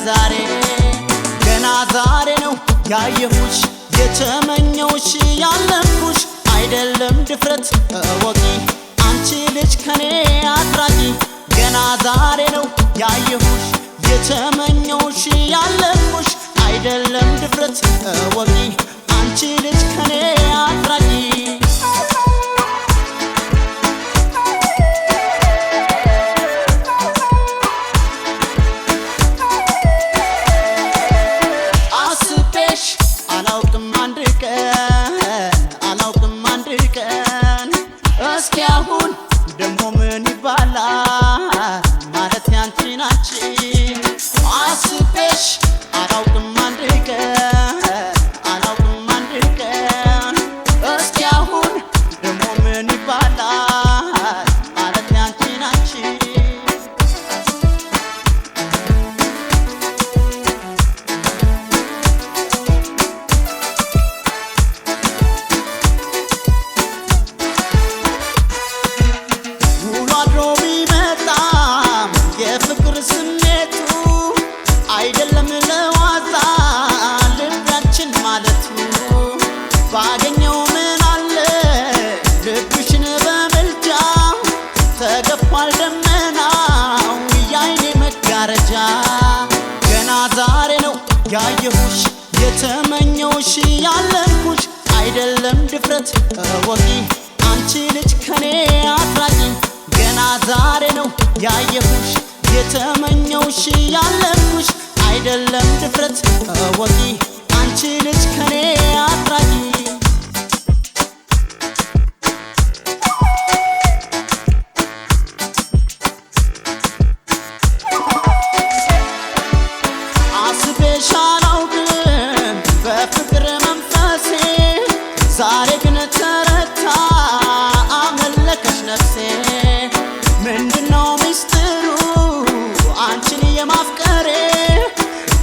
እስከዛሬ ገና ዛሬ ነው ያየሁሽ የተመኘውሽ ያለምኩሽ አይደለም ድፍረት ወቂ አንቺ ልጅ ከኔ አትራቂ ገና ዛሬ ነው ያየሁሽ የተመኘውሽ ያለምኩሽ አይደለም ድፍረት ወቂ አንቺ ልጅ ከኔ አትራቂ እስኪ አሁን ደሞ ምን ይባላል ማለት ያንቺ ናች አስቤሽ አላውቅም አንድ ቀን እስኪ አሁን ደሞ ምን ይባላል ማለት ያንቺ ናች ስሜቱ አይደለም ለዋዛ ልባችን ማለቱ ባገኘው ምን አለ ልብሽን በመልጃ ተገፏል ደመናው የዓይኔ መጋረጃ ገና ዛሬ ነው ያየሁሽ የተመኘውሽ ያለምኩሽ አይደለም ድፍረት ወቂ አንቺ ልጅ ከኔ አትራቂ ገና ዛሬ ነው ያየሁሽ የተመኘውሽ ያለምኩሽ አይደለም ድፍረት ወቂ አንቺ ልጅ ከኔ አትራቂ አስቤሽ አላውቅም በፍቅር መንፈሴ ዛሬ ግን ተረታ አመለከሽ ነፍሴ ምንድነው ሚስጥሩ አንቺን የማፍቀሬ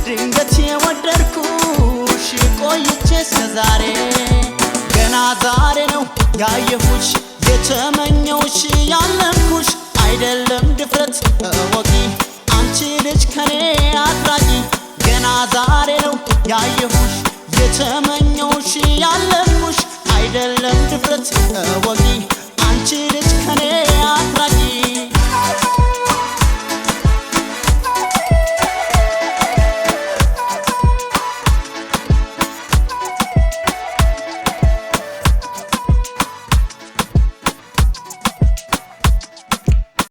ድንገት የወደድኩሽ ቆይቼ እስከዛሬ ገና ዛሬ ነው ያየሁሽ የተመኘውሽ ያለምኩሽ አይደለም ድፍረት ወቂ አንቺ ልጅ ከኔ አትራቂ ገና ዛሬ ነው ያየሁሽ የተመኘውሽ ያለምኩሽ አይደለም ድፍረት ወቂ